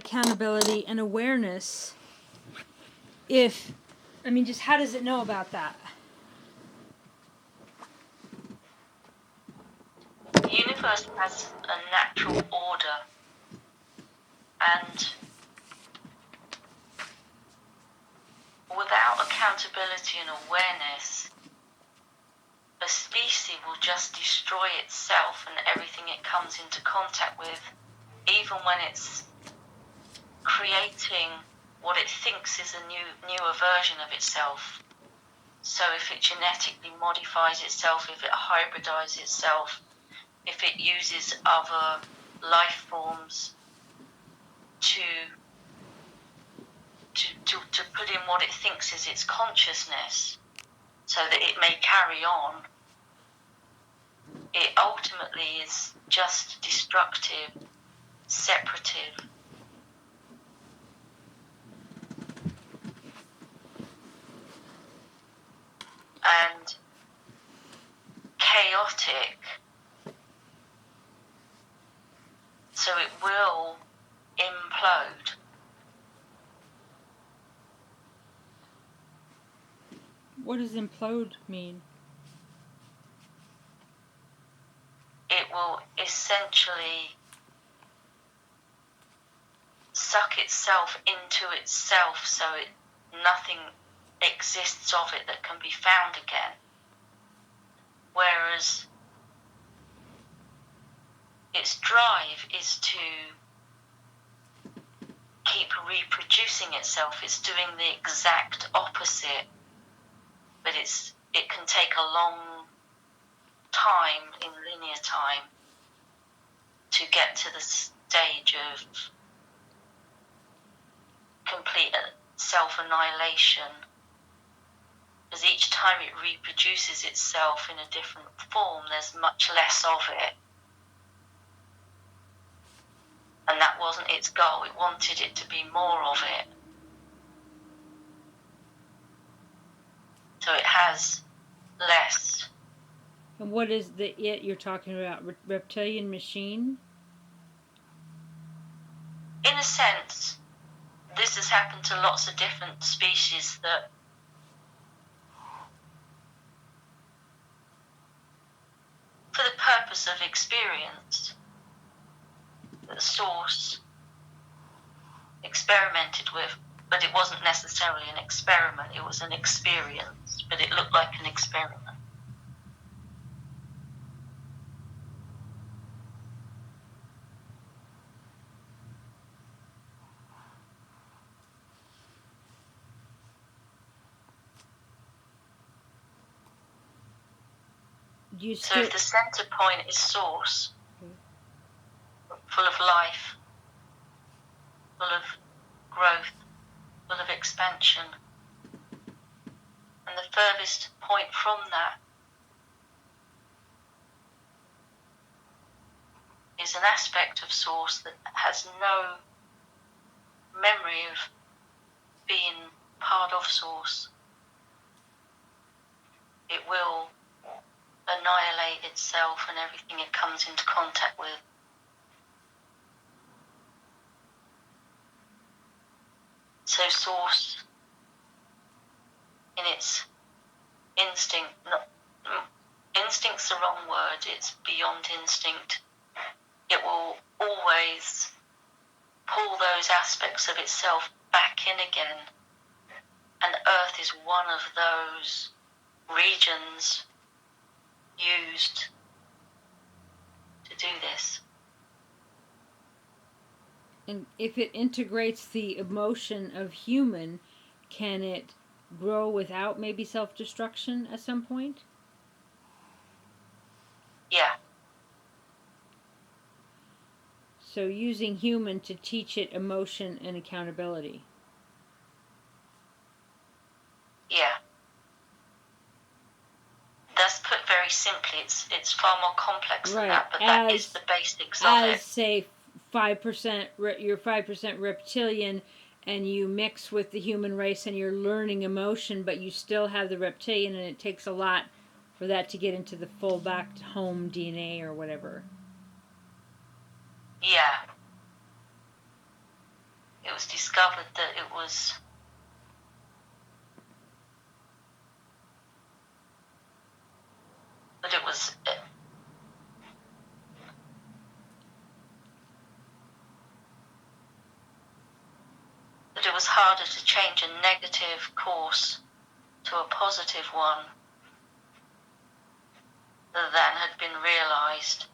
accountability and awareness, just how does it know about that? The universe has a natural order, and without accountability and awareness, a species will just destroy itself and everything it comes into contact with, even when it's creating what it thinks is a newer version of itself. So if it genetically modifies itself, if it hybridizes itself, if it uses other life forms to put in what it thinks is its consciousness so that it may carry on, it ultimately is just destructive, separative. And chaotic. So it will implode. What does implode mean? It will essentially suck itself into itself, so nothing exists of it that can be found again. Whereas its drive is to keep reproducing itself. It's doing the exact opposite, but it can take a long time in linear time to get to the stage of complete self-annihilation, because each time it reproduces itself in a different form, there's much less of it. And that wasn't its goal. It wanted it to be more of it. So it has less. And what is the it you're talking about? Reptilian machine? In a sense, this has happened to lots of different species that for the purpose of experience, the source experimented with, but it wasn't necessarily an experiment, it was an experience, but it looked like an experiment. So if the center point is source, full of life, full of growth, full of expansion, and the furthest point from that is an aspect of source that has no memory of being part of source, it will annihilate itself and everything it comes into contact with. So source, in its instinct, instinct's the wrong word, it's beyond instinct. It will always pull those aspects of itself back in again. And Earth is one of those regions used to do this. And if it integrates the emotion of human, can it grow without maybe self-destruction at some point? Yeah. So using human to teach it emotion and accountability. Yeah. That's put very simply. It's far more complex than that, but that is the basics of it. As, say, 5%, you're 5% reptilian, and you mix with the human race and you're learning emotion, but you still have the reptilian, and it takes a lot for that to get into the full back to home DNA or whatever. Yeah. was discovered that it was that it was that it was harder to change a negative course to a positive one than had been realized.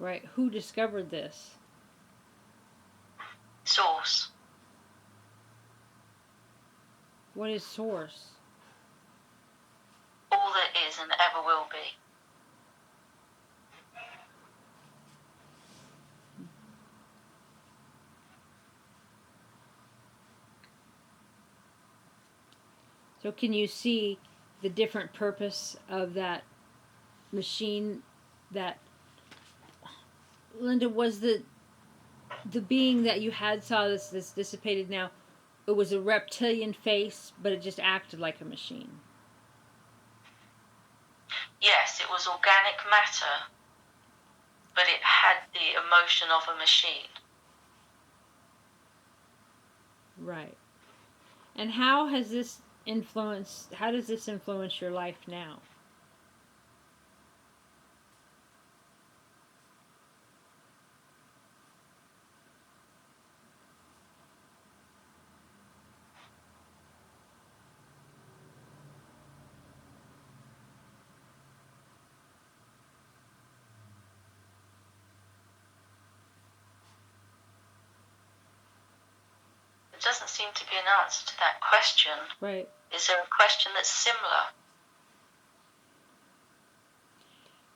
Right. Who discovered this? Source. What is source? All that is and ever will be. So can you see the different purpose of that machine? That, Linda, was the being that you had saw this dissipated now, it was a reptilian face, but it just acted like a machine. Yes, it was organic matter, but it had the emotion of a machine. Right. And how does this influence your life now? There doesn't seem to be an answer to that question. Right. Is there a question that's similar?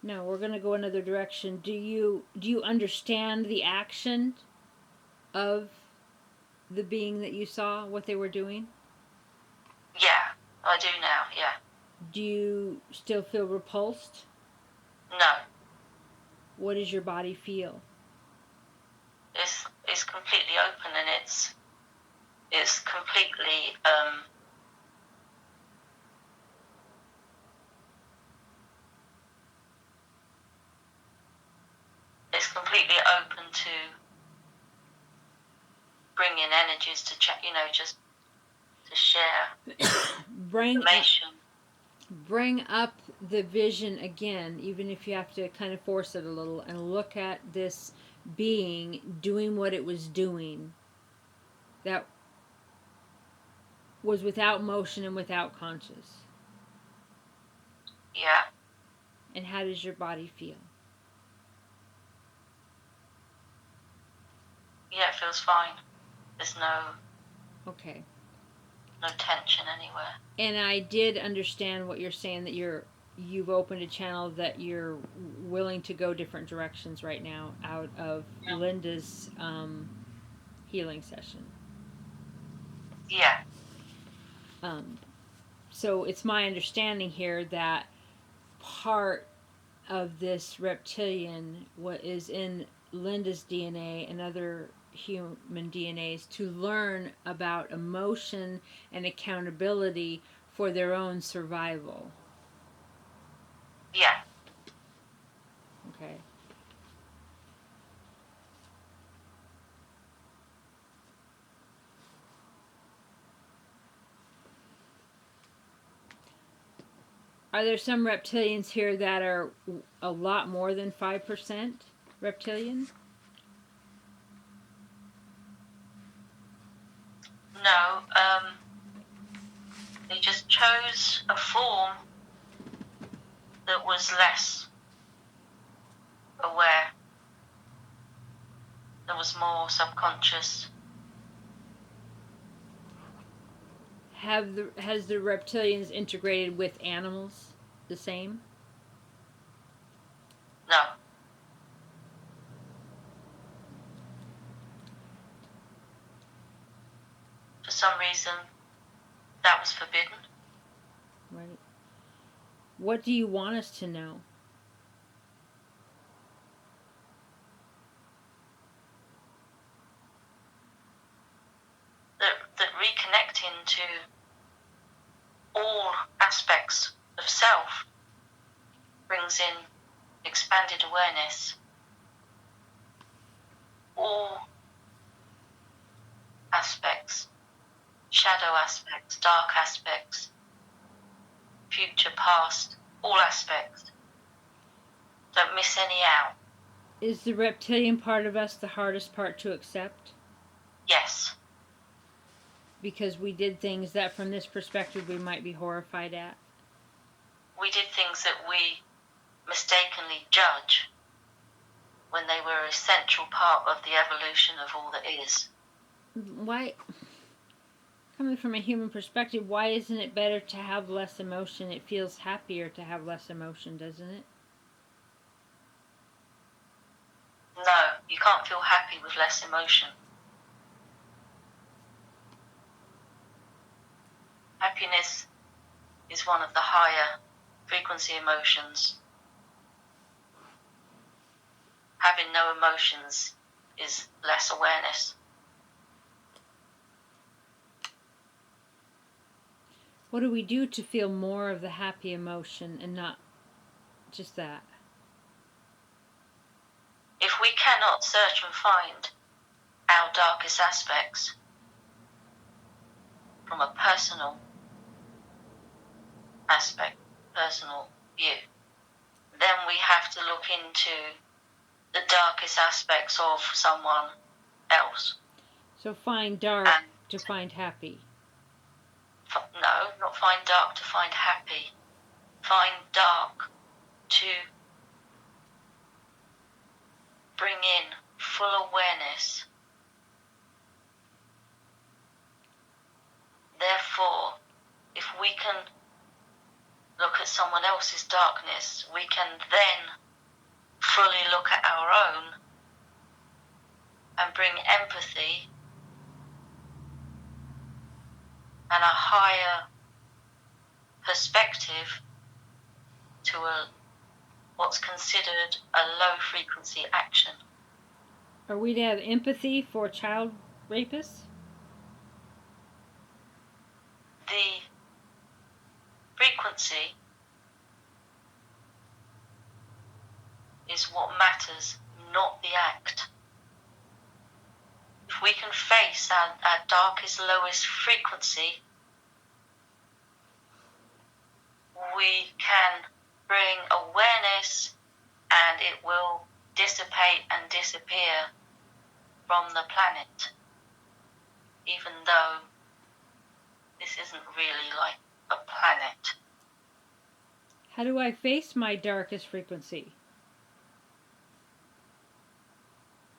No, we're going to go another direction. Do you understand the action of the being that you saw, what they were doing? Yeah, I do now, yeah. Do you still feel repulsed? No. What does your body feel? It's completely open, and it's completely open to bring in energies to check, just to share information. Bring up the vision again, even if you have to kind of force it a little, and look at this being doing what it was doing. That was without motion and without conscious. Yeah. And how does your body feel? Yeah, it feels fine. There's no tension anywhere. And I did understand what you're saying, that you've opened a channel, that you're willing to go different directions right now out of Linda's healing session. Yeah. So it's my understanding here that part of this reptilian, what is in Linda's DNA and other human DNAs, to learn about emotion and accountability for their own survival. Yeah. Okay. Are there some reptilians here that are a lot more than 5% reptilian? No. They just chose a form that was less aware, that was more subconscious. Has the reptilians integrated with animals the same? No. For some reason, that was forbidden. Right. What do you want us to know? That reconnecting to all aspects of self brings in expanded awareness. shadow aspects, dark aspects, future, past, all aspects. Don't miss any out. Is the reptilian part of us the hardest part to accept? Yes. Because we did things that from this perspective we might be horrified at? We did things that we mistakenly judge when they were an essential part of the evolution of all that is. Why, coming from a human perspective, why isn't it better to have less emotion? It feels happier to have less emotion, doesn't it? No, you can't feel happy with less emotion. Happiness is one of the higher frequency emotions. Having no emotions is less awareness. What do we do to feel more of the happy emotion and not just that? If we cannot search and find our darkest aspects from a personal aspect, personal view, then we have to look into the darkest aspects of someone else. So find dark to find happy. No, not find dark to find happy. Find dark to bring in full awareness. Therefore, if we can look at someone else's darkness, we can then fully look at our own and bring empathy and a higher perspective to what's considered a low frequency action. Are we to have empathy for child rapists? The frequency is what matters, not the act. If we can face our darkest, lowest frequency, we can bring awareness and it will dissipate and disappear from the planet, even though this isn't really like a planet. How do I face my darkest frequency?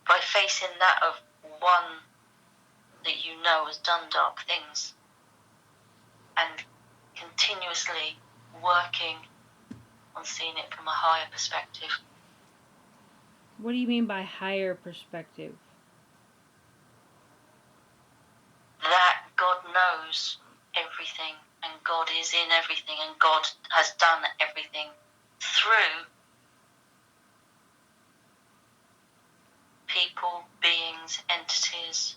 By facing that of one that you know has done dark things and continuously working on seeing it from a higher perspective. What do you mean by higher perspective? That God knows everything and God is in everything and God has done everything through people, beings, entities,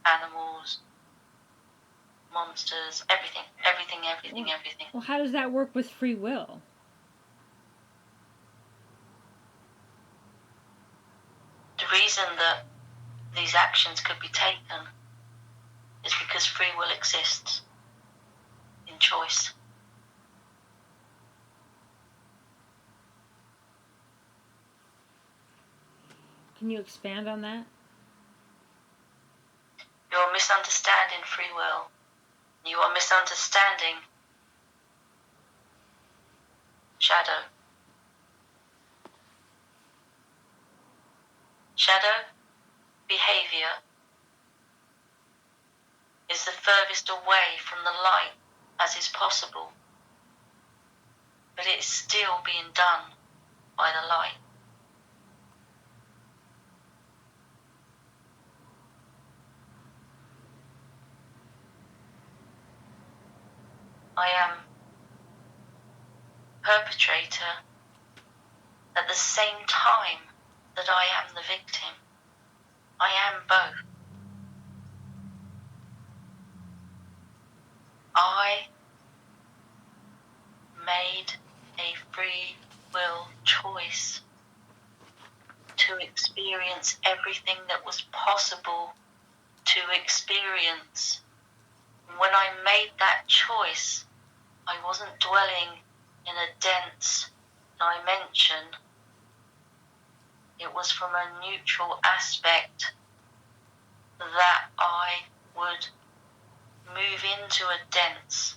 animals, monsters, everything. Well, how does that work with free will? The reason that these actions could be taken is because free will exists in choice. Can you expand on that? You're misunderstanding free will. You are misunderstanding shadow. Shadow behavior is the furthest away from the light as is possible, but it is still being done by the light. I am perpetrator at the same time that I am the victim. I am both. I made a free will choice to experience everything that was possible to experience When I made that choice, I wasn't dwelling in a dense dimension. It was from a neutral aspect that I would move into a dense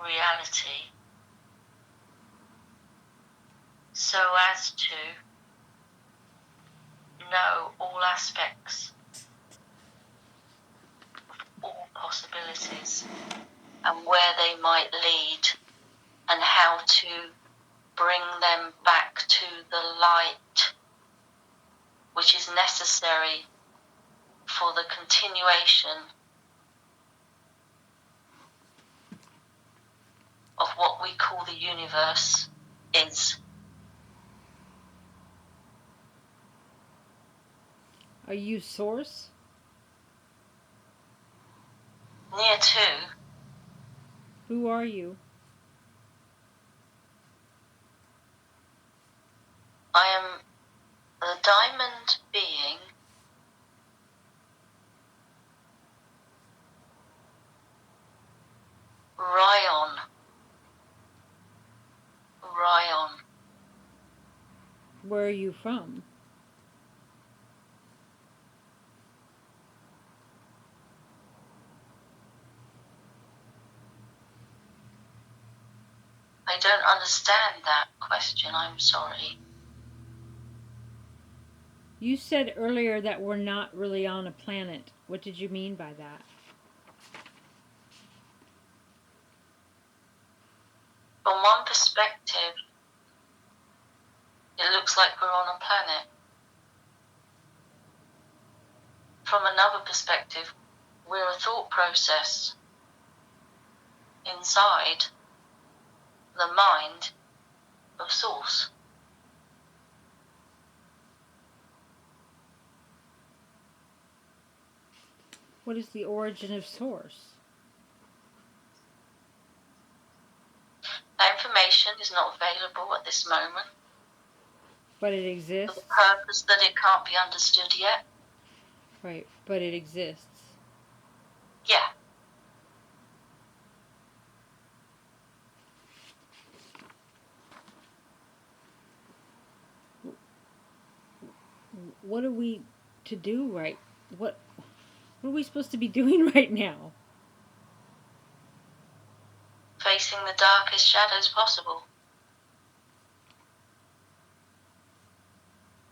reality so as to know all aspects, all possibilities, and where they might lead, and how to bring them back to the light, which is necessary for the continuation of what we call the universe is. Are you source? Near to, Who are you? I am the diamond being Rion. Rion. Where are you from? I don't understand that question, I'm sorry. You said earlier that we're not really on a planet. What did you mean by that? From one perspective, it looks like we're on a planet. From another perspective, we're a thought process inside the mind of Source. What is the origin of source? That information is not available at this moment But it for exists? the purpose that it can't be understood yet. Right, but it exists. Yeah. What are we to do right? What are we supposed to be doing right now? Facing the darkest shadows possible.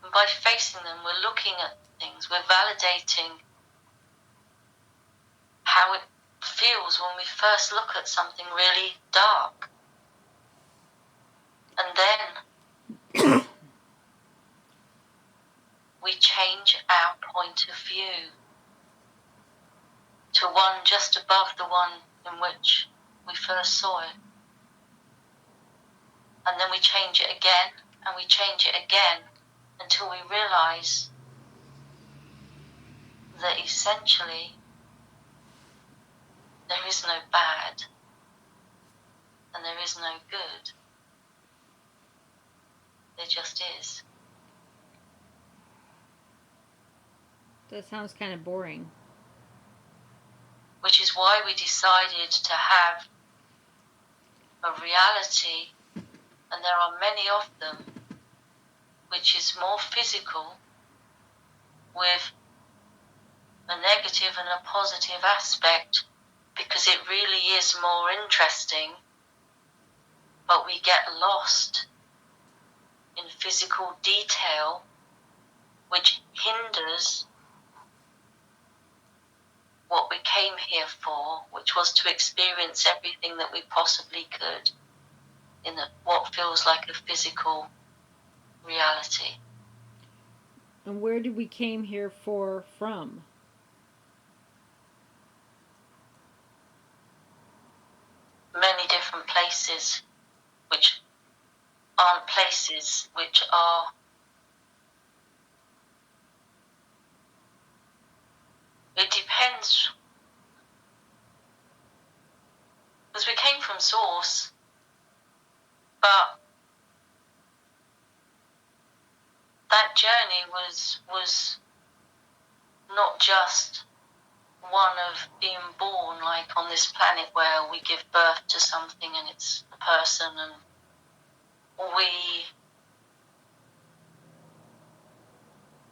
And by facing them, we're looking at things, we're validating how it feels when we first look at something really dark. And then we change our point of view to one just above the one in which we first saw it. And then we change it again, and we change it again, until we realize that essentially there is no bad and there is no good. There just is. That sounds kind of boring. Which is why we decided to have a reality, and there are many of them, which is more physical, with a negative and a positive aspect, because it really is more interesting, but we get lost in physical detail, which hinders what we came here for, which was to experience everything that we possibly could in what feels like a physical reality. And where did we came here for from? Many different places, which aren't places, which are it depends, because we came from Source, but that journey was not just one of being born, like on this planet where we give birth to something and it's a person, and we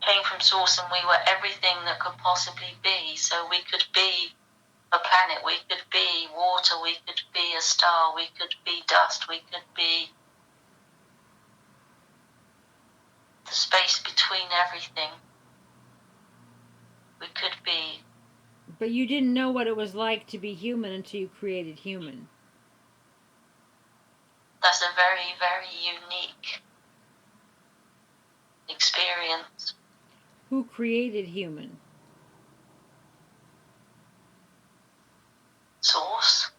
came from source and we were everything that could possibly be. So we could be a planet, we could be water, we could be a star, we could be dust, we could be the space between everything. We could be. But you didn't know what it was like to be human until you created human. That's a very, very unique experience. Who created human? Source.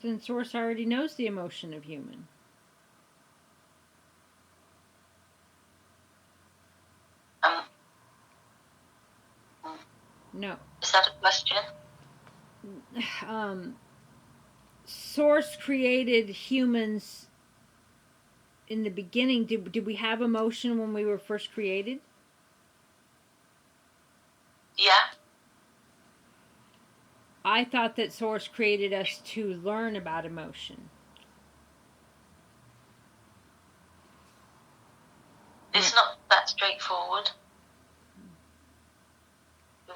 Then Source already knows the emotion of human. No. Is that a question? Source created humans in the beginning. Did we have emotion when we were first created? Yeah. I thought that Source created us to learn about emotion. It's not that straightforward.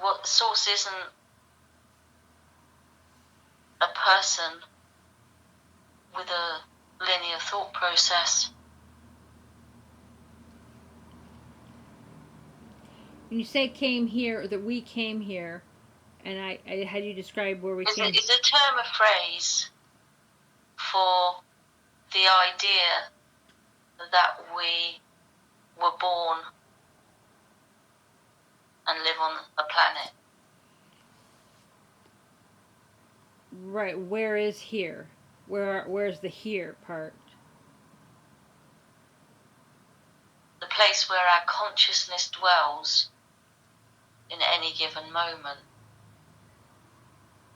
What Source isn't a person with a linear thought process. When you say came here, or that we came here, and I had you describe where we came. It's a term of phrase for the idea that we were born and live on a planet. Right, where is here? Where's the here part? The place where our consciousness dwells in any given moment,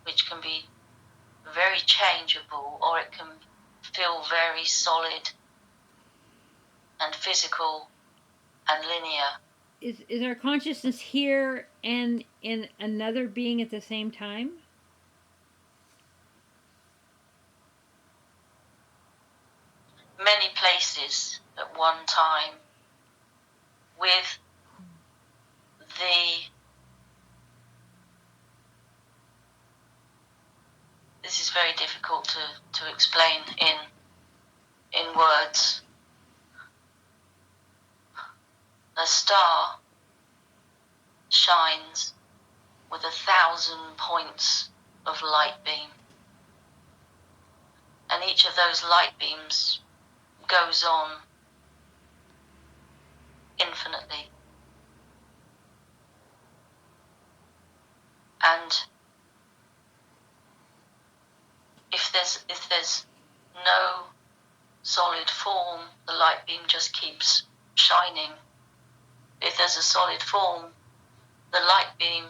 which can be very changeable, or it can feel very solid and physical and linear. Is our consciousness here and in another being at the same time? Many places at one time, with this is very difficult to explain in words. A star shines with 1,000 points of light beam, and each of those light beams goes on infinitely. And if there's no solid form, the light beam just keeps shining. If there's a solid form, the light beam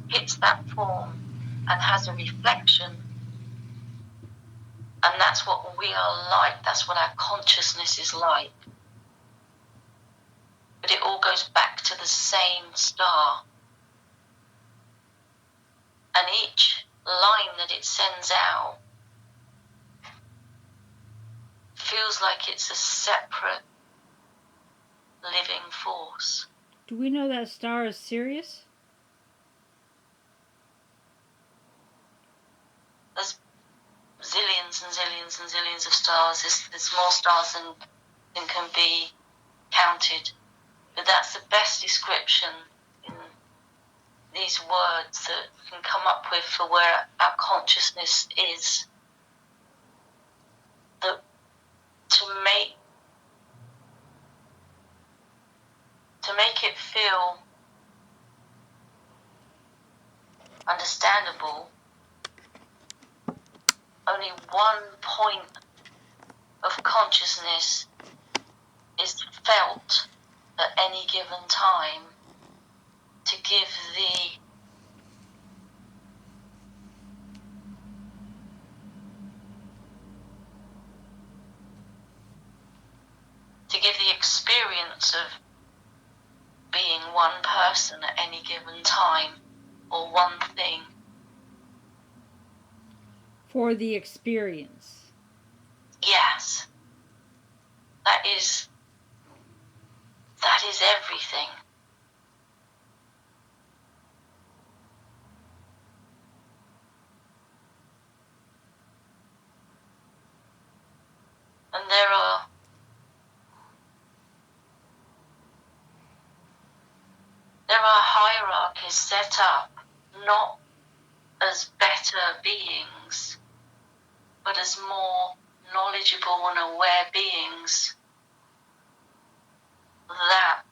hits that form and has a reflection. And that's what we are like. That's what our consciousness is like. But it all goes back to the same star. And each line that it sends out feels like it's a separate living force. Do we know that star is Sirius? There's zillions and zillions and zillions of stars. There's more stars than can be counted. But that's the best description in these words that we can come up with for where our consciousness is. That to make it feel understandable, only one point of consciousness is felt at any given time to give experience of being one person at any given time or one thing. For the experience. Yes. That is everything. And there are hierarchies set up not as better beings, but as more knowledgeable and aware beings that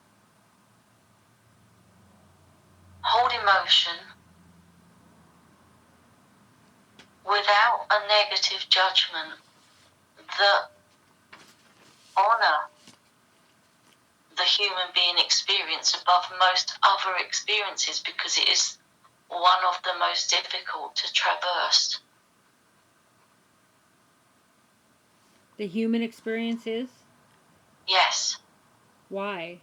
hold emotion without a negative judgment, that honour the human being experience above most other experiences, because it is one of the most difficult to traverse. The human experience is? Yes. Why?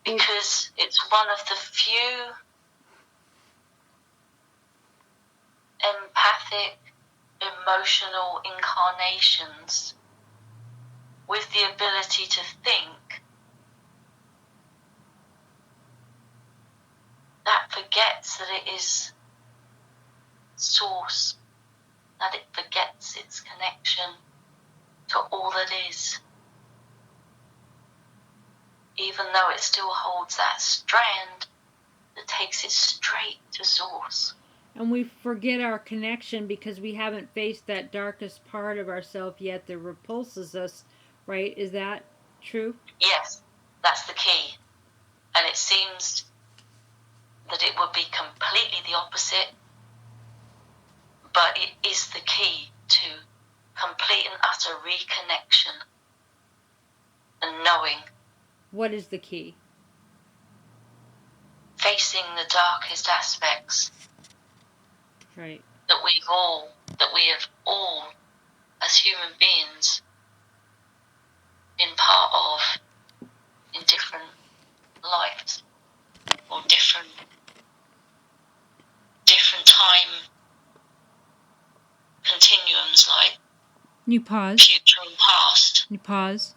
Because it's one of the few empathic, emotional incarnations with the ability to think that forgets that it is source, that it forgets its connection to all that is, even though it still holds that strand that takes it straight to source. And we forget our connection because we haven't faced that darkest part of ourselves yet that repulses us, right? Is that true? Yes, that's the key. And it seems that it would be completely the opposite, but it is the key to complete and utter reconnection and knowing. What is the key? Facing the darkest aspects. Right. That we have all, as human beings, been part of in different lives or different time continuums, like You pause. future and past. You pause.